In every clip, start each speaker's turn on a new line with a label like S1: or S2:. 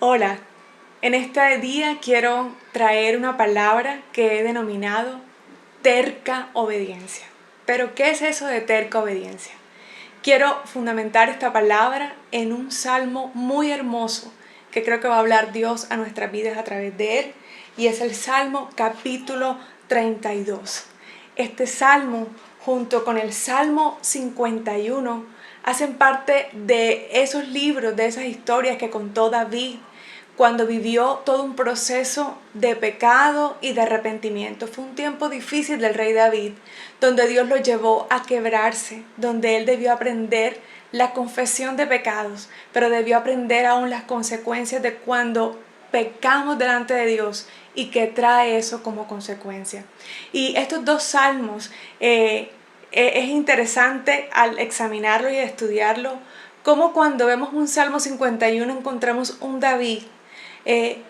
S1: Hola, en este día quiero traer una palabra que he denominado terca obediencia. Pero, ¿qué es eso de terca obediencia? Quiero fundamentar esta palabra en un salmo muy hermoso que creo que va a hablar Dios a nuestras vidas a través de él, y es el Salmo capítulo 32. Este salmo, junto con el Salmo 51, hacen parte de esos libros, de esas historias que contó David cuando vivió todo un proceso de pecado y de arrepentimiento. Fue un tiempo difícil del rey David, donde Dios lo llevó a quebrarse, donde él debió aprender la confesión de pecados, pero debió aprender aún las consecuencias de cuando pecamos delante de Dios y que trae eso como consecuencia. Y estos dos salmos es interesante al examinarlo y estudiarlo, como cuando vemos un Salmo 51 encontramos un David eh,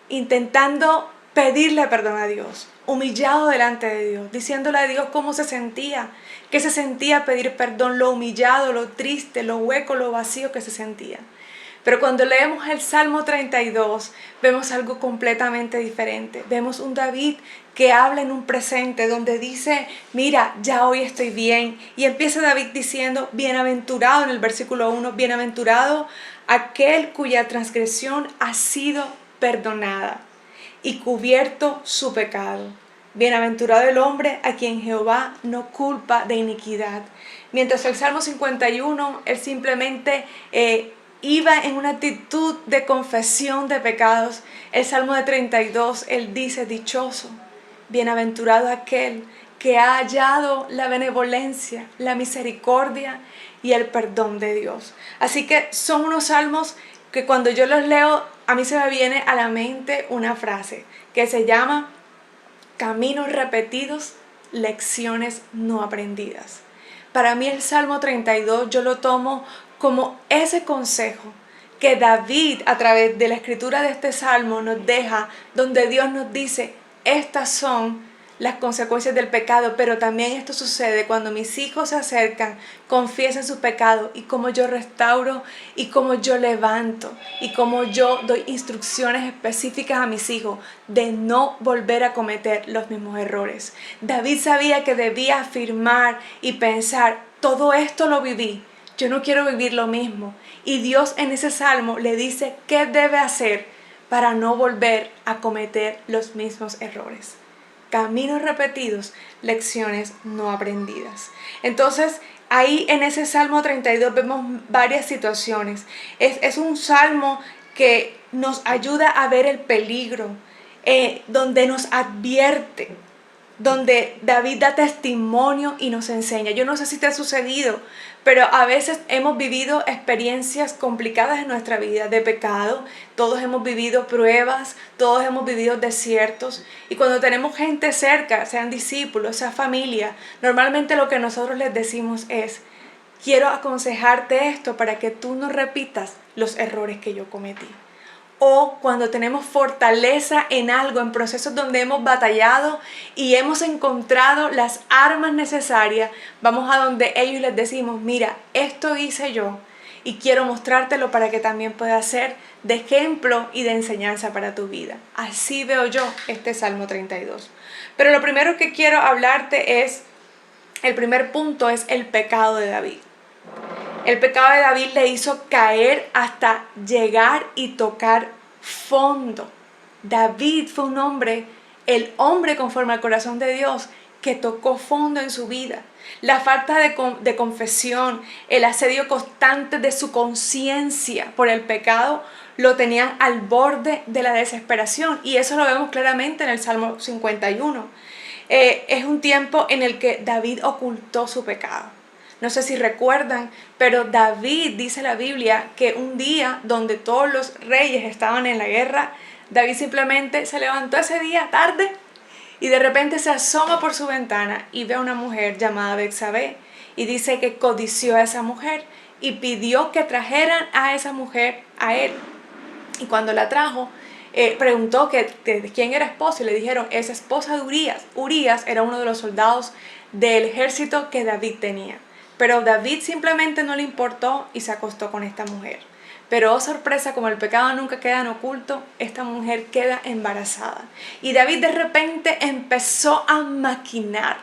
S1: intentando pedirle perdón a Dios, humillado delante de Dios, diciéndole a Dios cómo se sentía, qué se sentía pedir perdón, lo humillado, lo triste, lo hueco, lo vacío que se sentía. Pero cuando leemos el Salmo 32, vemos algo completamente diferente. Vemos un David que habla en un presente, donde dice, mira, ya hoy estoy bien. Y empieza David diciendo, bienaventurado en el versículo 1, bienaventurado aquel cuya transgresión ha sido perdonada y cubierto su pecado. Bienaventurado el hombre a quien Jehová no culpa de iniquidad. Mientras el Salmo 51, él simplemente iba en una actitud de confesión de pecados. El Salmo de 32, él dice, dichoso, bienaventurado aquel que ha hallado la benevolencia, la misericordia y el perdón de Dios. Así que son unos salmos que cuando yo los leo, a mí se me viene a la mente una frase que se llama caminos repetidos, lecciones no aprendidas. Para mí el Salmo 32 yo lo tomo como ese consejo que David a través de la escritura de este Salmo nos deja, donde Dios nos dice, estas son las consecuencias del pecado, pero también esto sucede cuando mis hijos se acercan, confiesan sus pecados y cómo yo restauro y cómo yo levanto y cómo yo doy instrucciones específicas a mis hijos de no volver a cometer los mismos errores. David sabía que debía afirmar y pensar, todo esto lo viví, yo no quiero vivir lo mismo. Y Dios en ese salmo le dice qué debe hacer para no volver a cometer los mismos errores. Caminos repetidos, lecciones no aprendidas. Entonces, ahí en ese Salmo 32 vemos varias situaciones. Es un salmo que nos ayuda a ver el peligro, donde nos advierte, donde David da testimonio y nos enseña. Yo no sé si te ha sucedido, pero a veces hemos vivido experiencias complicadas en nuestra vida de pecado. Todos hemos vivido pruebas, todos hemos vivido desiertos. Y cuando tenemos gente cerca, sean discípulos, sea familia, normalmente lo que nosotros les decimos es, quiero aconsejarte esto para que tú no repitas los errores que yo cometí. O cuando tenemos fortaleza en algo, en procesos donde hemos batallado y hemos encontrado las armas necesarias, vamos a donde ellos les decimos, mira, esto hice yo y quiero mostrártelo para que también pueda ser de ejemplo y de enseñanza para tu vida. Así veo yo este Salmo 32. Pero lo primero que quiero hablarte es, el primer punto es el pecado de David. El pecado de David le hizo caer hasta llegar y tocar fondo. David fue un hombre, el hombre conforme al corazón de Dios, que tocó fondo en su vida. La falta de confesión, el asedio constante de su conciencia por el pecado, lo tenían al borde de la desesperación. Y eso lo vemos claramente en el Salmo 51. Es un tiempo en el que David ocultó su pecado. No sé si recuerdan, pero David, dice la Biblia, que un día donde todos los reyes estaban en la guerra, David simplemente se levantó ese día tarde y de repente se asoma por su ventana y ve a una mujer llamada Betsabé y dice que codició a esa mujer y pidió que trajeran a esa mujer a él. Y cuando la trajo, preguntó que de quién era esposa y le dijeron, es esposa de Urías. Urías era uno de los soldados del ejército que David tenía. Pero David simplemente no le importó y se acostó con esta mujer. Pero oh sorpresa, como el pecado nunca queda en oculto, esta mujer queda embarazada. Y David de repente empezó a maquinar,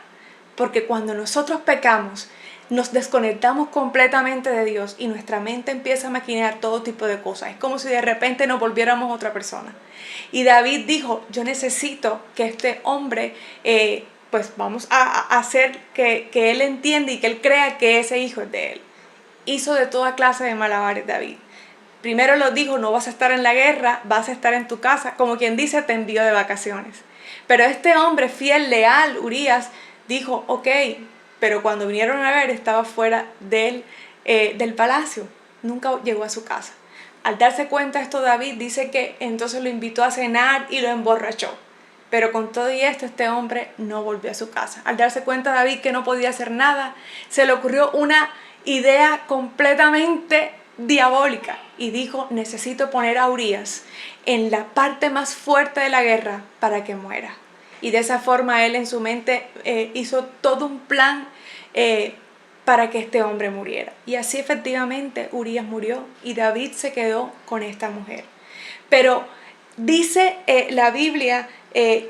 S1: porque cuando nosotros pecamos, nos desconectamos completamente de Dios y nuestra mente empieza a maquinar todo tipo de cosas. Es como si de repente nos volviéramos otra persona. Y David dijo, yo necesito que este hombre, pues vamos a hacer que él entienda y que él crea que ese hijo es de él. Hizo de toda clase de malabares David. Primero lo dijo, no vas a estar en la guerra, vas a estar en tu casa. Como quien dice, te envío de vacaciones. Pero este hombre fiel, leal, Urías, dijo, ok, pero cuando vinieron a ver estaba fuera del palacio. Nunca llegó a su casa. Al darse cuenta esto, David dice que entonces lo invitó a cenar y lo emborrachó. Pero con todo y esto, este hombre no volvió a su casa. Al darse cuenta David que no podía hacer nada, se le ocurrió una idea completamente diabólica y dijo, necesito poner a Urías en la parte más fuerte de la guerra para que muera. Y de esa forma él en su mente hizo todo un plan para que este hombre muriera. Y así efectivamente Urías murió y David se quedó con esta mujer. Pero dice la Biblia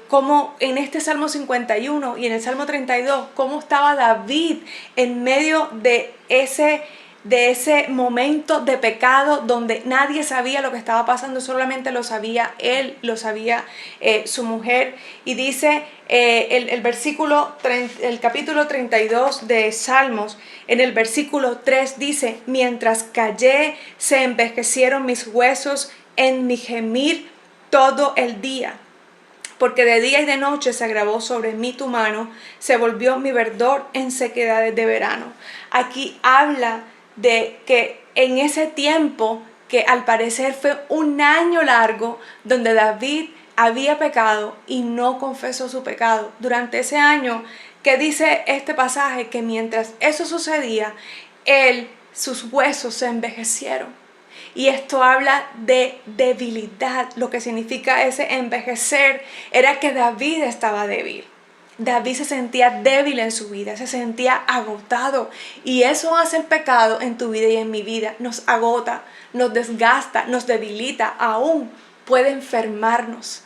S1: como en este Salmo 51 y en el Salmo 32, cómo estaba David en medio de ese momento de pecado donde nadie sabía lo que estaba pasando, solamente lo sabía él, lo sabía su mujer. Y dice el capítulo 32 de Salmos, en el versículo 3 dice, mientras callé se envejecieron mis huesos en mi gemir todo el día. Porque de día y de noche se agravó sobre mí tu mano, se volvió mi verdor en sequedades de verano. Aquí habla de que en ese tiempo, que al parecer fue un año largo, donde David había pecado y no confesó su pecado. Durante ese año, que dice este pasaje, que mientras eso sucedía, sus huesos se envejecieron. Y esto habla de debilidad. Lo que significa ese envejecer era que David estaba débil. David se sentía débil en su vida, se sentía agotado. Y eso hace el pecado en tu vida y en mi vida. Nos agota, nos desgasta, nos debilita, aún puede enfermarnos.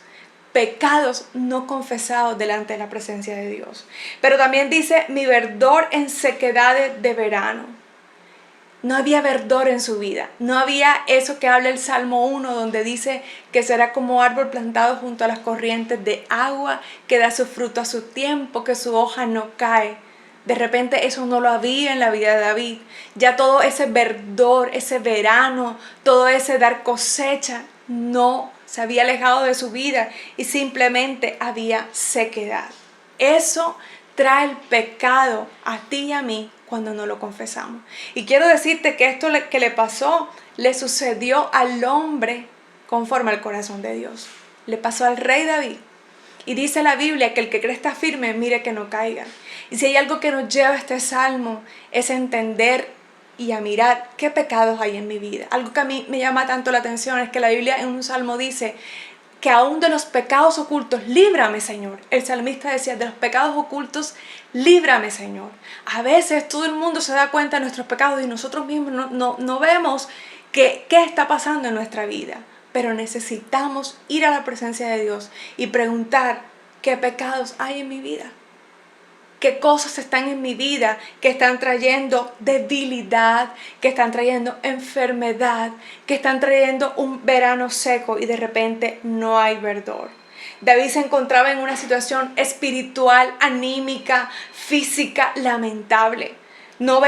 S1: Pecados no confesados delante de la presencia de Dios. Pero también dice, mi verdor en sequedades de verano. No había verdor en su vida, no había eso que habla el Salmo 1, donde dice que será como árbol plantado junto a las corrientes de agua, que da su fruto a su tiempo, que su hoja no cae. De repente eso no lo había en la vida de David. Ya todo ese verdor, ese verano, todo ese dar cosecha, no se había alejado de su vida y simplemente había sequedad. Eso trae el pecado a ti y a mí cuando no lo confesamos. Y quiero decirte que esto que le pasó, le sucedió al hombre conforme al corazón de Dios. Le pasó al rey David. Y dice la Biblia que el que cree está firme, mire que no caiga. Y si hay algo que nos lleva a este salmo, es entender y a mirar qué pecados hay en mi vida. Algo que a mí me llama tanto la atención es que la Biblia en un salmo dice que aún de los pecados ocultos, líbrame, Señor. El salmista decía, de los pecados ocultos, líbrame, Señor. A veces todo el mundo se da cuenta de nuestros pecados y nosotros mismos no vemos qué está pasando en nuestra vida. Pero necesitamos ir a la presencia de Dios y preguntar qué pecados hay en mi vida. Qué cosas están en mi vida que están trayendo debilidad, que están trayendo enfermedad, que están trayendo un verano seco y de repente no hay verdor. David se encontraba en una situación espiritual, anímica, física, lamentable. No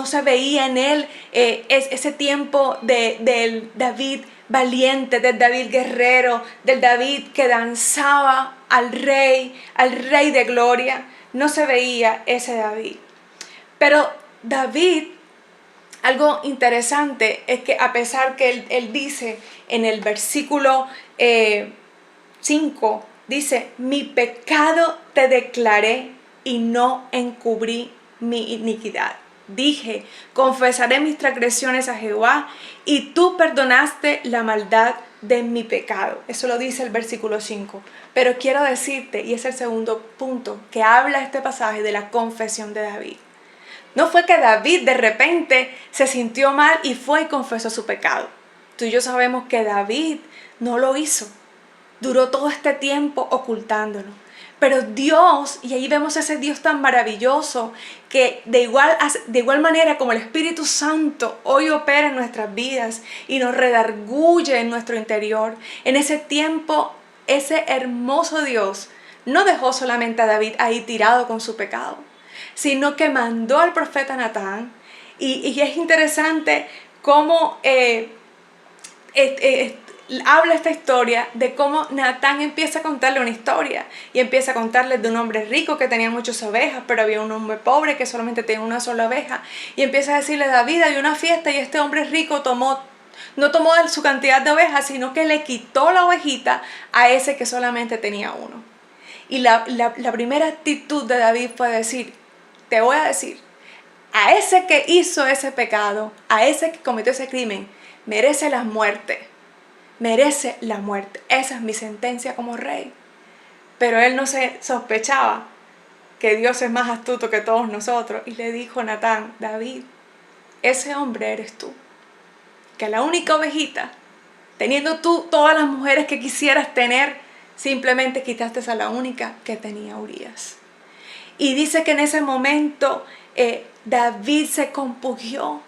S1: se veía en él ese tiempo del David valiente, del David guerrero, del David que danzaba al rey de gloria. No se veía ese David. Pero David, algo interesante es que a pesar que él dice en el versículo 5, dice, mi pecado te declaré y no encubrí mi iniquidad. Dije, confesaré mis transgresiones a Jehová y tú perdonaste la maldad de mi pecado. Eso lo dice el versículo 5. Pero quiero decirte, y es el segundo punto, que habla este pasaje de la confesión de David. No fue que David de repente se sintió mal y fue y confesó su pecado. Tú y yo sabemos que David no lo hizo. Duró todo este tiempo ocultándolo. Pero Dios, y ahí vemos ese Dios tan maravilloso, que de igual manera como el Espíritu Santo hoy opera en nuestras vidas y nos redarguye en nuestro interior, en ese tiempo ese hermoso Dios no dejó solamente a David ahí tirado con su pecado, sino que mandó al profeta Natán. Y es interesante cómo habla esta historia de cómo Natán empieza a contarle una historia y empieza a contarle de un hombre rico que tenía muchas ovejas, pero había un hombre pobre que solamente tenía una sola oveja, y empieza a decirle: David, había una fiesta y este hombre rico no tomó de su cantidad de ovejas, sino que le quitó la ovejita a ese que solamente tenía uno. Y la primera actitud de David fue decir: te voy a decir, a ese que hizo ese pecado, a ese que cometió ese crimen, merece la muerte. Merece la muerte. Esa es mi sentencia como rey. Pero él no se sospechaba que Dios es más astuto que todos nosotros. Y le dijo Natán: David, ese hombre eres tú. Que la única ovejita, teniendo tú todas las mujeres que quisieras tener, simplemente quitaste a la única que tenía Urías. Y dice que en ese momento David se compungió.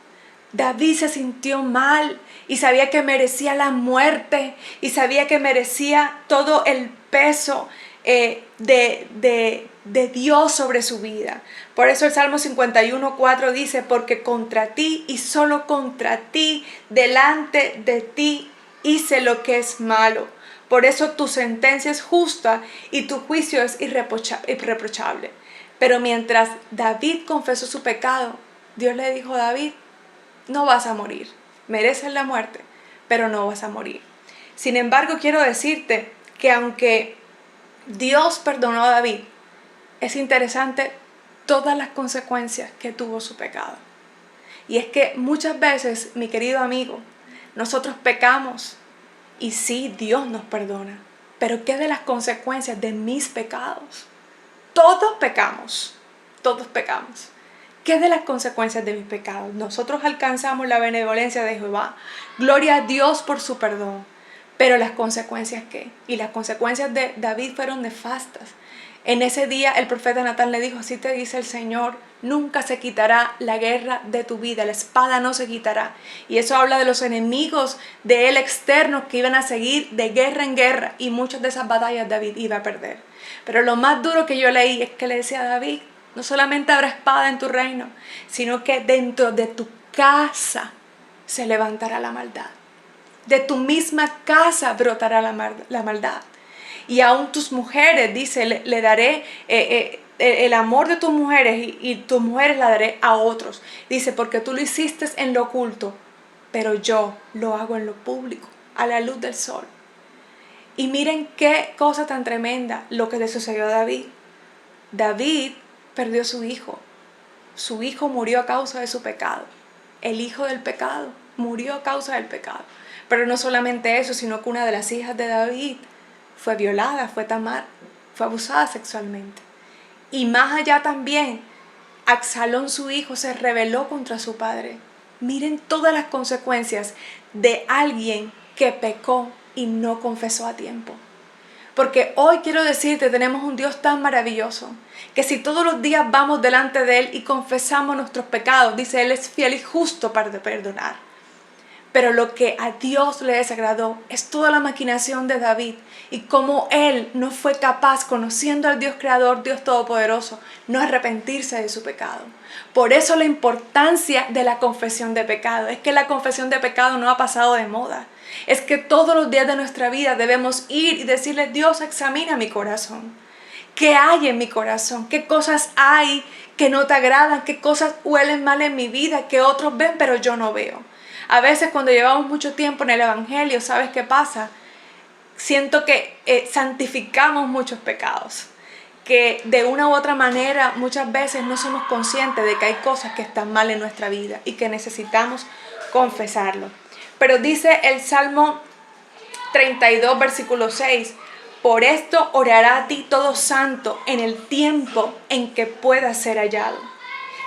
S1: David se sintió mal y sabía que merecía la muerte y sabía que merecía todo el peso de Dios sobre su vida. Por eso el Salmo 51:4 dice: porque contra ti y solo contra ti, delante de ti hice lo que es malo. Por eso tu sentencia es justa y tu juicio es irreprochable. Pero mientras David confesó su pecado, Dios le dijo: David, no vas a morir. Mereces la muerte, pero no vas a morir. Sin embargo, quiero decirte que aunque Dios perdonó a David, es interesante todas las consecuencias que tuvo su pecado. Y es que muchas veces, mi querido amigo, nosotros pecamos y sí, Dios nos perdona. Pero ¿qué de las consecuencias de mis pecados? Todos pecamos, todos pecamos. ¿Qué de las consecuencias de mis pecados? Nosotros alcanzamos la benevolencia de Jehová. Gloria a Dios por su perdón. Pero las consecuencias, ¿qué? Y las consecuencias de David fueron nefastas. En ese día el profeta Natán le dijo: así te dice el Señor, nunca se quitará la guerra de tu vida, la espada no se quitará. Y eso habla de los enemigos de él externos que iban a seguir de guerra en guerra, y muchas de esas batallas David iba a perder. Pero lo más duro que yo leí es que le decía a David: no solamente habrá espada en tu reino, sino que dentro de tu casa se levantará la maldad. De tu misma casa brotará la maldad. Y aún tus mujeres, dice, le daré el amor de tus mujeres y tus mujeres la daré a otros. Dice: porque tú lo hiciste en lo oculto, pero yo lo hago en lo público, a la luz del sol. Y miren qué cosa tan tremenda lo que le sucedió a David. David perdió su hijo. Su hijo murió a causa de su pecado. El hijo del pecado murió a causa del pecado. Pero no solamente eso, sino que una de las hijas de David fue violada, fue Tamar, fue abusada sexualmente. Y más allá también, Absalón, su hijo, se rebeló contra su padre. Miren todas las consecuencias de alguien que pecó y no confesó a tiempo. Porque hoy quiero decirte, tenemos un Dios tan maravilloso, que si todos los días vamos delante de Él y confesamos nuestros pecados, dice, Él es fiel y justo para perdonar. Pero lo que a Dios le desagradó es toda la maquinación de David y cómo él no fue capaz, conociendo al Dios creador, Dios todopoderoso, no arrepentirse de su pecado. Por eso la importancia de la confesión de pecado. Es que la confesión de pecado no ha pasado de moda. Es que todos los días de nuestra vida debemos ir y decirle: Dios, examina mi corazón. ¿Qué hay en mi corazón? ¿Qué cosas hay que no te agradan? ¿Qué cosas huelen mal en mi vida que otros ven pero yo no veo? A veces cuando llevamos mucho tiempo en el Evangelio, ¿sabes qué pasa? Siento que santificamos muchos pecados, que de una u otra manera muchas veces no somos conscientes de que hay cosas que están mal en nuestra vida y que necesitamos confesarlo. Pero dice el Salmo 32, versículo 6, por esto orará a ti todo santo en el tiempo en que pueda ser hallado.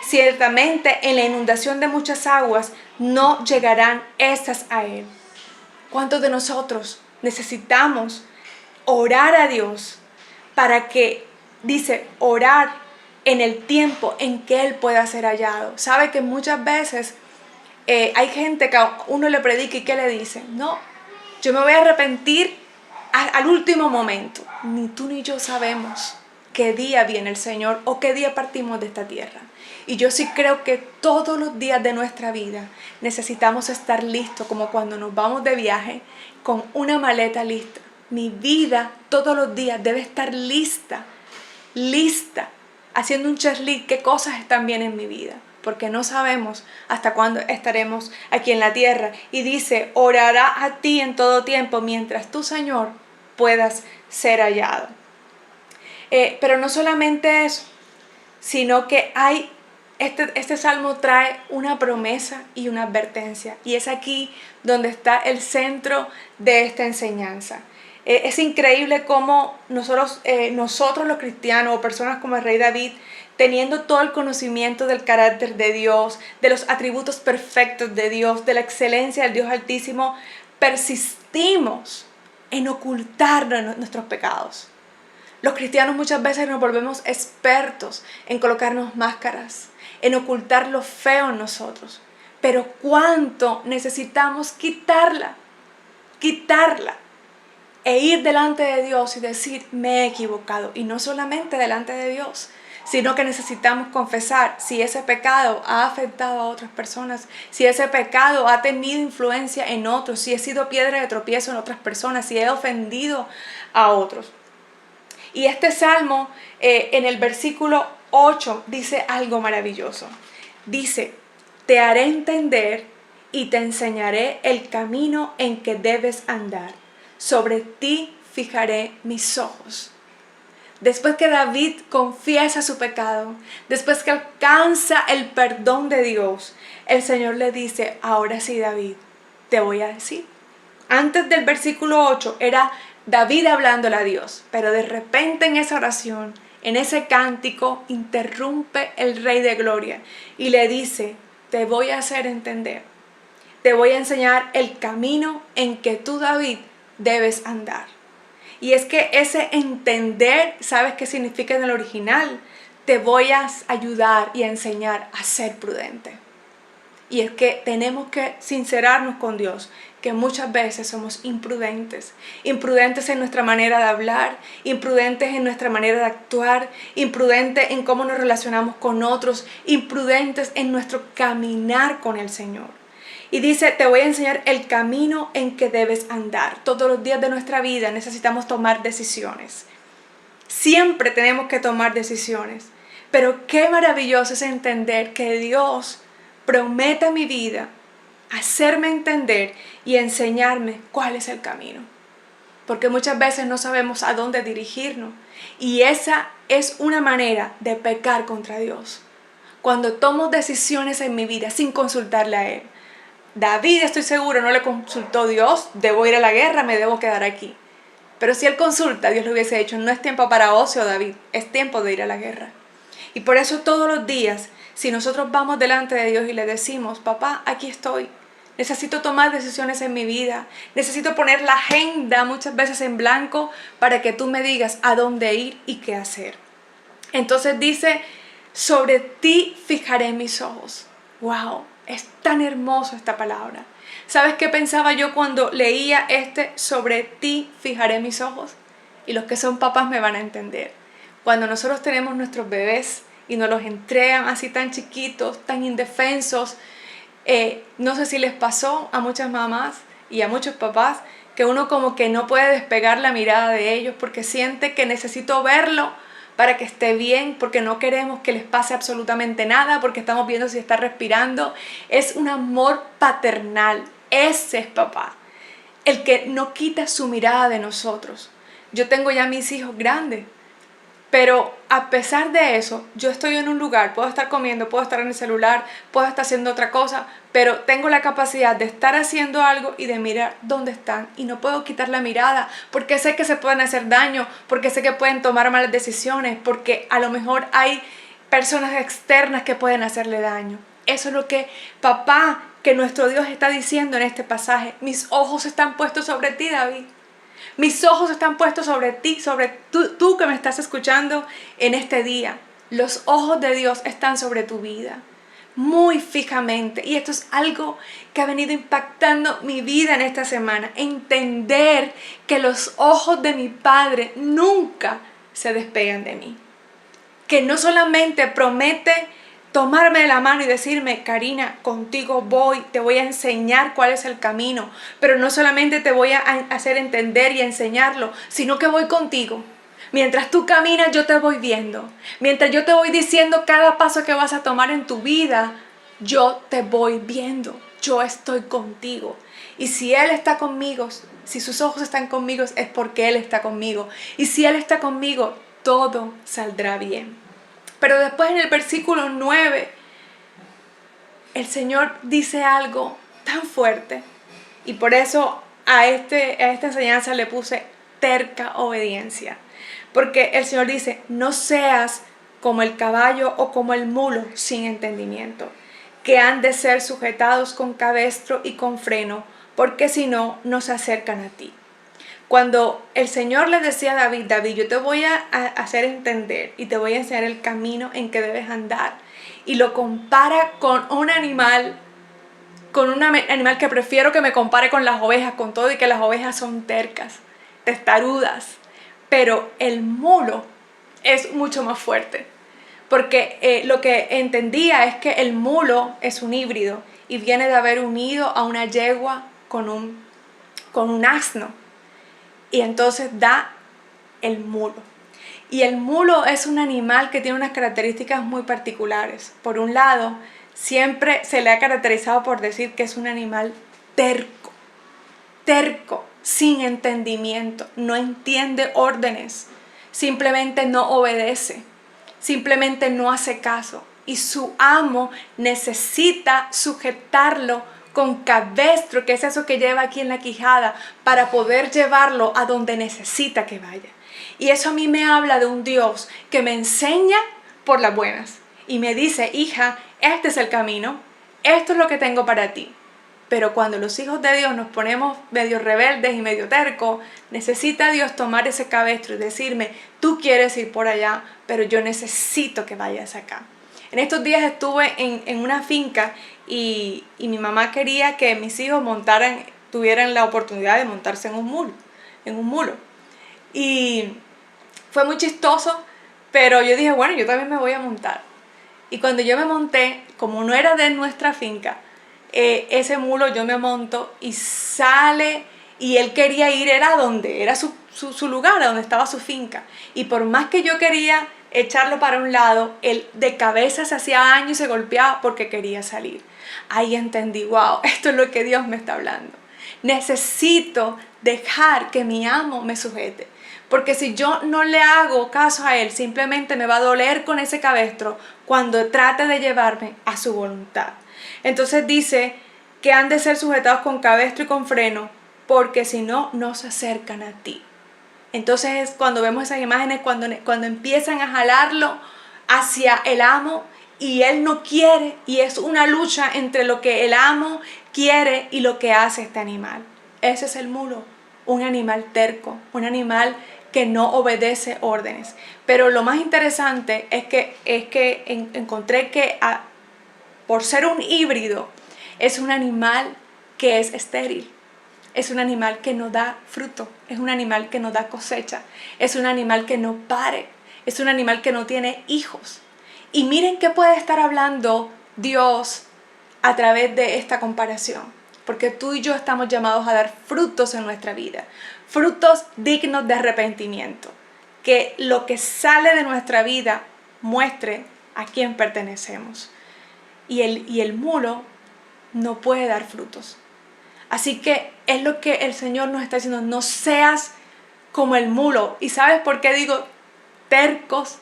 S1: Ciertamente en la inundación de muchas aguas no llegarán estas a él. ¿Cuántos de nosotros necesitamos orar a Dios para que, dice, orar en el tiempo en que Él pueda ser hallado? Sabe que muchas veces hay gente que a uno le predica y ¿qué le dice? No, yo me voy a arrepentir al último momento. Ni tú ni yo sabemos qué día viene el Señor o qué día partimos de esta tierra. Y yo sí creo que todos los días de nuestra vida necesitamos estar listos, como cuando nos vamos de viaje con una maleta lista. Mi vida todos los días debe estar lista, haciendo un checklist, qué cosas están bien en mi vida, porque no sabemos hasta cuándo estaremos aquí en la tierra. Y dice, orará a ti en todo tiempo, mientras tú, Señor, puedas ser hallado. Pero no solamente eso, sino que hay este salmo trae una promesa y una advertencia. Y es aquí donde está el centro de esta enseñanza. Es increíble cómo nosotros los cristianos o personas como el rey David, teniendo todo el conocimiento del carácter de Dios, de los atributos perfectos de Dios, de la excelencia del Dios Altísimo, persistimos en ocultar nuestros pecados. Los cristianos muchas veces nos volvemos expertos en colocarnos máscaras, en ocultar lo feo en nosotros. Pero cuánto necesitamos quitarla e ir delante de Dios y decir, me he equivocado. Y no solamente delante de Dios, sino que necesitamos confesar si ese pecado ha afectado a otras personas, si ese pecado ha tenido influencia en otros, si he sido piedra de tropiezo en otras personas, si he ofendido a otros. Y este salmo en el versículo 8 dice algo maravilloso. Dice, te haré entender y te enseñaré el camino en que debes andar. Sobre ti fijaré mis ojos. Después que David confiesa su pecado, después que alcanza el perdón de Dios, el Señor le dice, ahora sí, David, te voy a decir. Antes del versículo 8 era David hablándole a Dios, pero de repente en esa oración, en ese cántico, interrumpe el Rey de Gloria y le dice, te voy a hacer entender, te voy a enseñar el camino en que tú, David, debes andar. Y es que ese entender, ¿sabes qué significa en el original? Te voy a ayudar y a enseñar a ser prudente. Y es que tenemos que sincerarnos con Dios, que muchas veces somos imprudentes en nuestra manera de hablar, imprudentes en nuestra manera de actuar, imprudentes en cómo nos relacionamos con otros, imprudentes en nuestro caminar con el Señor. Y dice, te voy a enseñar el camino en que debes andar. Todos los días de nuestra vida necesitamos tomar decisiones. Siempre tenemos que tomar decisiones. Pero qué maravilloso es entender que Dios promete a mi vida hacerme entender y enseñarme cuál es el camino. Porque muchas veces no sabemos a dónde dirigirnos. Y esa es una manera de pecar contra Dios. Cuando tomo decisiones en mi vida sin consultarle a Él. David, estoy seguro, no le consultó a Dios, debo ir a la guerra, me debo quedar aquí. Pero si él consulta, Dios le hubiese dicho, no es tiempo para ocio, David, es tiempo de ir a la guerra. Y por eso todos los días, si nosotros vamos delante de Dios y le decimos, papá, aquí estoy, necesito tomar decisiones en mi vida, necesito poner la agenda muchas veces en blanco para que tú me digas a dónde ir y qué hacer. Entonces dice, sobre ti fijaré mis ojos. ¡Wow! Es tan hermoso esta palabra. ¿Sabes qué pensaba yo cuando leía sobre ti fijaré mis ojos? Y los que son papás me van a entender. Cuando nosotros tenemos nuestros bebés y nos los entregan así tan chiquitos, tan indefensos, no sé si les pasó a muchas mamás y a muchos papás que uno como que no puede despegar la mirada de ellos porque siente que necesito verlo para que esté bien, porque no queremos que les pase absolutamente nada, porque estamos viendo si está respirando. Es un amor paternal. Ese es papá, el que no quita su mirada de nosotros. Yo tengo ya mis hijos grandes, pero a pesar de eso, yo estoy en un lugar, puedo estar comiendo, puedo estar en el celular, puedo estar haciendo otra cosa, pero tengo la capacidad de estar haciendo algo y de mirar dónde están. Y no puedo quitar la mirada porque sé que se pueden hacer daño, porque sé que pueden tomar malas decisiones, porque a lo mejor hay personas externas que pueden hacerle daño. Eso es lo que papá, que nuestro Dios está diciendo en este pasaje. Mis ojos están puestos sobre ti, David. Mis ojos están puestos sobre ti, sobre tú que me estás escuchando en este día. Los ojos de Dios están sobre tu vida, muy fijamente. Y esto es algo que ha venido impactando mi vida en esta semana. Entender que los ojos de mi Padre nunca se despegan de mí. Que no solamente promete tomarme de la mano y decirme, Karina, contigo voy, te voy a enseñar cuál es el camino, pero no solamente te voy a hacer entender y enseñarlo, sino que voy contigo. Mientras tú caminas, yo te voy viendo. Mientras yo te voy diciendo cada paso que vas a tomar en tu vida, yo te voy viendo. Yo estoy contigo. Y si Él está conmigo, si sus ojos están conmigo, es porque Él está conmigo. Y si Él está conmigo, todo saldrá bien. Pero después en el versículo 9, el Señor dice algo tan fuerte. Y por eso a esta enseñanza le puse terca obediencia. Porque el Señor dice, no seas como el caballo o como el mulo sin entendimiento, que han de ser sujetados con cabestro y con freno, porque si no, no se acercan a ti. Cuando el Señor le decía a David, David, yo te voy a hacer entender y te voy a enseñar el camino en que debes andar. Y lo compara con un animal que prefiero que me compare con las ovejas, con todo y que las ovejas son tercas, testarudas. Pero el mulo es mucho más fuerte. Porque lo que entendía es que el mulo es un híbrido y viene de haber unido a una yegua con un asno. Y entonces da el mulo. Y el mulo es un animal que tiene unas características muy particulares. Por un lado, siempre se le ha caracterizado por decir que es un animal terco, sin entendimiento, no entiende órdenes, simplemente no obedece, simplemente no hace caso. Y su amo necesita sujetarlo con cabestro, que es eso que lleva aquí en la quijada, para poder llevarlo a donde necesita que vaya. Y eso a mí me habla de un Dios que me enseña por las buenas y me dice, hija, este es el camino, esto es lo que tengo para ti. Pero cuando los hijos de Dios nos ponemos medio rebeldes y medio tercos, necesita Dios tomar ese cabestro y decirme, tú quieres ir por allá, pero yo necesito que vayas acá. En estos días estuve en una finca y mi mamá quería que mis hijos tuvieran la oportunidad de montarse en un mulo. Y fue muy chistoso, pero yo dije, bueno, yo también me voy a montar. Y cuando yo me monté, como no era de nuestra finca, ese mulo yo me monto y sale, y él quería ir, era su lugar, a donde estaba su finca. Y por más que yo quería echarlo para un lado, él de cabeza se hacía daño y se golpeaba porque quería salir. Ahí entendí, wow, esto es lo que Dios me está hablando. Necesito dejar que mi amo me sujete. Porque si yo no le hago caso a él, simplemente me va a doler con ese cabestro cuando trate de llevarme a su voluntad. Entonces dice que han de ser sujetados con cabestro y con freno, porque si no, no se acercan a ti. Entonces cuando vemos esas imágenes, cuando empiezan a jalarlo hacia el amo y él no quiere, y es una lucha entre lo que el amo quiere y lo que hace este animal. Ese es el mulo, un animal terco, un animal que no obedece órdenes. Pero lo más interesante es que encontré que por ser un híbrido, es un animal que es estéril. Es un animal que no da fruto, es un animal que no da cosecha, es un animal que no pare, es un animal que no tiene hijos. Y miren qué puede estar hablando Dios a través de esta comparación, porque tú y yo estamos llamados a dar frutos en nuestra vida, frutos dignos de arrepentimiento, que lo que sale de nuestra vida muestre a quién pertenecemos. Y el mulo no puede dar frutos. Así que es lo que el Señor nos está diciendo, no seas como el mulo. ¿Y sabes por qué digo tercos,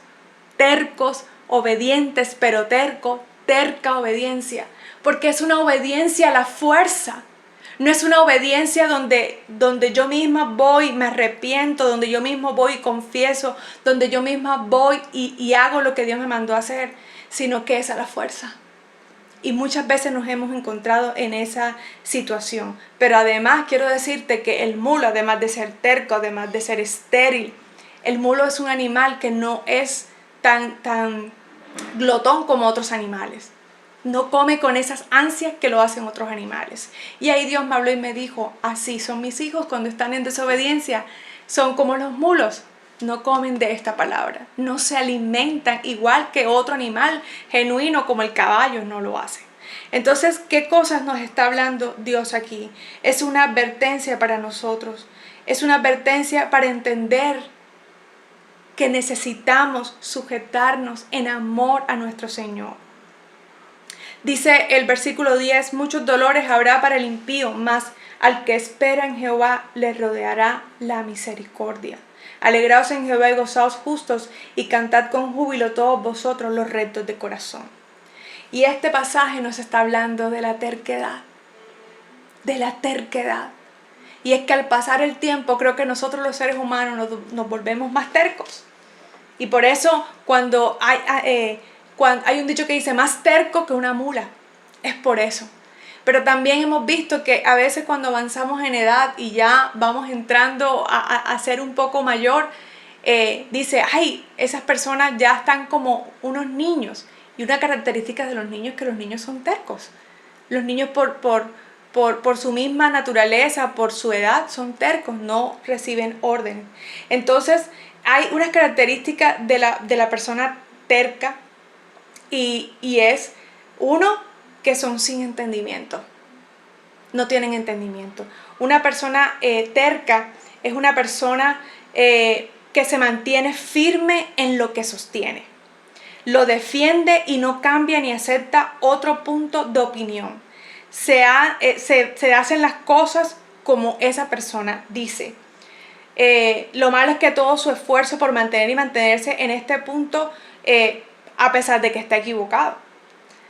S1: obedientes, pero terca obediencia? Porque es una obediencia a la fuerza. No es una obediencia donde yo misma voy, me arrepiento, donde yo mismo voy y confieso, donde yo misma voy y hago lo que Dios me mandó a hacer, sino que es a la fuerza. Y muchas veces nos hemos encontrado en esa situación. Pero además quiero decirte que el mulo, además de ser terco, además de ser estéril, el mulo es un animal que no es tan glotón como otros animales. No come con esas ansias que lo hacen otros animales. Y ahí Dios me habló y me dijo, así son mis hijos cuando están en desobediencia. Son como los mulos. No comen de esta palabra. No se alimentan igual que otro animal genuino como el caballo no lo hace. Entonces, ¿qué cosas nos está hablando Dios aquí? Es una advertencia para nosotros. Es una advertencia para entender que necesitamos sujetarnos en amor a nuestro Señor. Dice el versículo 10, muchos dolores habrá para el impío, mas al que espera en Jehová le rodeará la misericordia. Alegraos en Jehová y gozaos justos, y cantad con júbilo todos vosotros los rectos de corazón. Y este pasaje nos está hablando de la terquedad, de la terquedad. Y es que al pasar el tiempo creo que nosotros los seres humanos nos volvemos más tercos. Y por eso cuando hay un dicho que dice más terco que una mula, es por eso. Pero también hemos visto que a veces cuando avanzamos en edad y ya vamos entrando a ser un poco mayor, dice, ay, esas personas ya están como unos niños. Y una característica de los niños es que los niños son tercos. Los niños por su misma naturaleza, por su edad, son tercos, no reciben orden. Entonces, hay unas características de la persona terca y es, uno, que son sin entendimiento. No tienen entendimiento. Una persona terca es una persona que se mantiene firme en lo que sostiene. Lo defiende y no cambia ni acepta otro punto de opinión. Se hacen las cosas como esa persona dice. Lo malo es que todo su esfuerzo por mantener y mantenerse en este punto, a pesar de que está equivocado.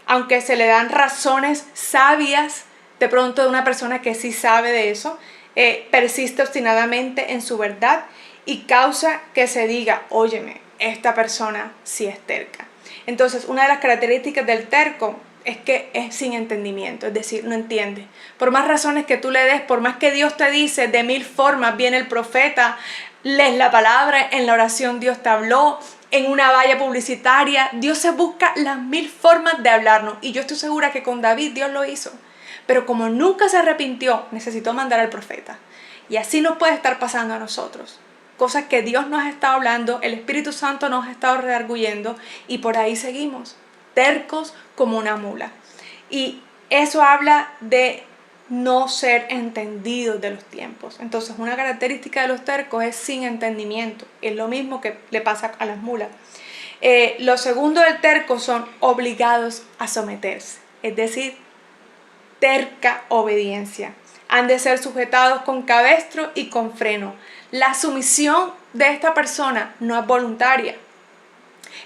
S1: Aunque se le dan razones sabias, de pronto de una persona que sí sabe de eso, persiste obstinadamente en su verdad y causa que se diga, óyeme, esta persona sí es terca. Entonces, una de las características del terco es que es sin entendimiento, es decir, no entiende. Por más razones que tú le des, por más que Dios te dice de 1000 formas, viene el profeta, lees la palabra, en la oración Dios te habló, en una valla publicitaria, Dios se busca las 1000 formas de hablarnos. Y yo estoy segura que con David Dios lo hizo. Pero como nunca se arrepintió, necesitó mandar al profeta. Y así nos puede estar pasando a nosotros. Cosas que Dios nos ha estado hablando, el Espíritu Santo nos ha estado redarguyendo y por ahí seguimos, tercos como una mula. Y eso habla de no ser entendidos de los tiempos. Entonces, una característica de los tercos es sin entendimiento. Es lo mismo que le pasa a las mulas. Lo segundo del terco son obligados a someterse, es decir, terca obediencia. Han de ser sujetados con cabestro y con freno. La sumisión de esta persona no es voluntaria.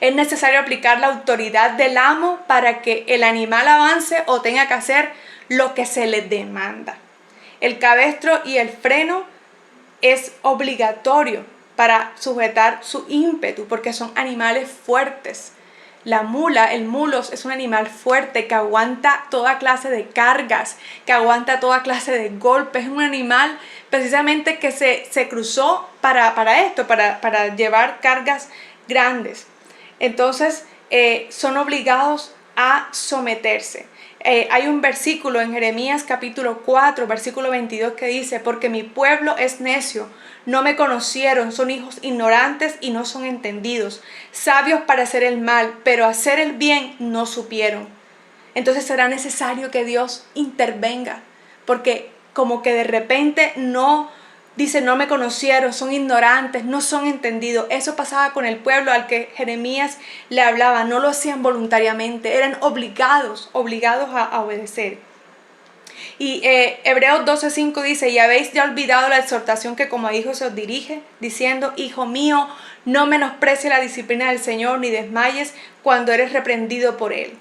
S1: Es necesario aplicar la autoridad del amo para que el animal avance o tenga que hacer lo que se le demanda. El cabestro y el freno es obligatorio para sujetar su ímpetu porque son animales fuertes. La mula, el mulos, es un animal fuerte que aguanta toda clase de cargas, que aguanta toda clase de golpes. Es un animal precisamente que se cruzó para esto, para llevar cargas grandes. Entonces, son obligados a someterse. Hay un versículo en Jeremías capítulo 4, versículo 22 que dice, porque mi pueblo es necio, no me conocieron, son hijos ignorantes y no son entendidos, sabios para hacer el mal, pero hacer el bien no supieron. Entonces será necesario que Dios intervenga, porque como que de repente dice, no me conocieron, son ignorantes, no son entendidos. Eso pasaba con el pueblo al que Jeremías le hablaba. No lo hacían voluntariamente, eran obligados a obedecer. Y Hebreos 12:5 dice, y habéis ya olvidado la exhortación que como a hijos se os dirige, diciendo, hijo mío, no menosprecies la disciplina del Señor, ni desmayes cuando eres reprendido por él.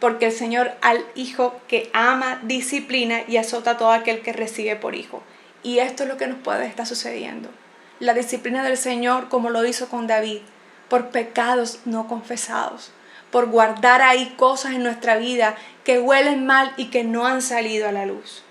S1: porque el Señor al hijo que ama disciplina y azota a todo aquel que recibe por hijo. Y esto es lo que nos puede estar sucediendo. La disciplina del Señor, como lo hizo con David, por pecados no confesados, por guardar ahí cosas en nuestra vida que huelen mal y que no han salido a la luz.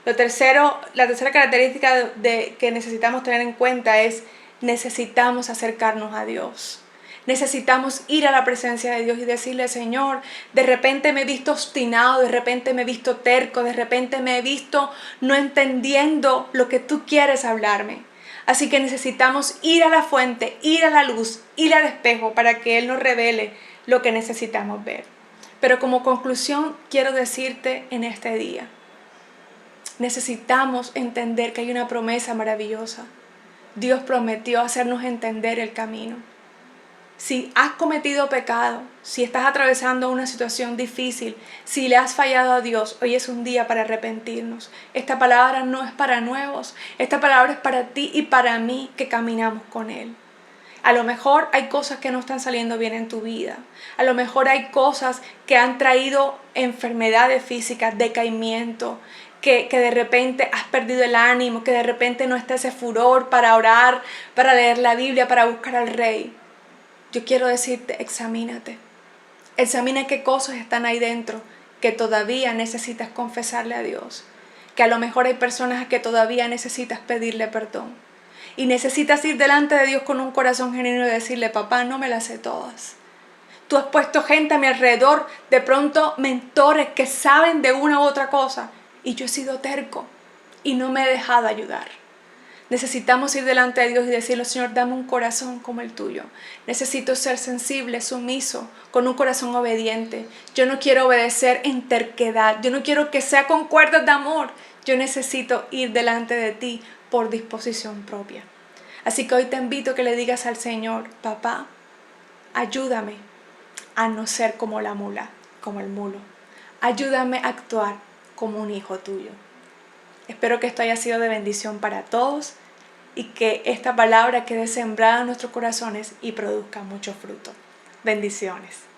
S1: La tercera característica que necesitamos tener en cuenta es necesitamos acercarnos a Dios. Necesitamos ir a la presencia de Dios y decirle, Señor, de repente me he visto obstinado, de repente me he visto terco, de repente me he visto no entendiendo lo que tú quieres hablarme. Así que necesitamos ir a la fuente, ir a la luz, ir al espejo para que Él nos revele lo que necesitamos ver. Pero como conclusión quiero decirte en este día, necesitamos entender que hay una promesa maravillosa. Dios prometió hacernos entender el camino. Si has cometido pecado, si estás atravesando una situación difícil, si le has fallado a Dios, hoy es un día para arrepentirnos. Esta palabra no es para nuevos, esta palabra es para ti y para mí que caminamos con Él. A lo mejor hay cosas que no están saliendo bien en tu vida. A lo mejor hay cosas que han traído enfermedades físicas, decaimiento, que de repente has perdido el ánimo, que de repente no está ese furor para orar, para leer la Biblia, para buscar al Rey. Yo quiero decirte, examínate. Examina qué cosas están ahí dentro que todavía necesitas confesarle a Dios. Que a lo mejor hay personas que todavía necesitas pedirle perdón. Y necesitas ir delante de Dios con un corazón genuino y decirle, papá, no me las sé todas. Tú has puesto gente a mi alrededor, de pronto mentores que saben de una u otra cosa. Y yo he sido terco y no me he dejado ayudar. Necesitamos ir delante de Dios y decirle, Señor, dame un corazón como el tuyo. Necesito ser sensible, sumiso, con un corazón obediente. Yo no quiero obedecer en terquedad. Yo no quiero que sea con cuerdas de amor. Yo necesito ir delante de ti por disposición propia. Así que hoy te invito a que le digas al Señor, papá, ayúdame a no ser como la mula, como el mulo. Ayúdame a actuar como un hijo tuyo. Espero que esto haya sido de bendición para todos y que esta palabra quede sembrada en nuestros corazones y produzca mucho fruto. Bendiciones.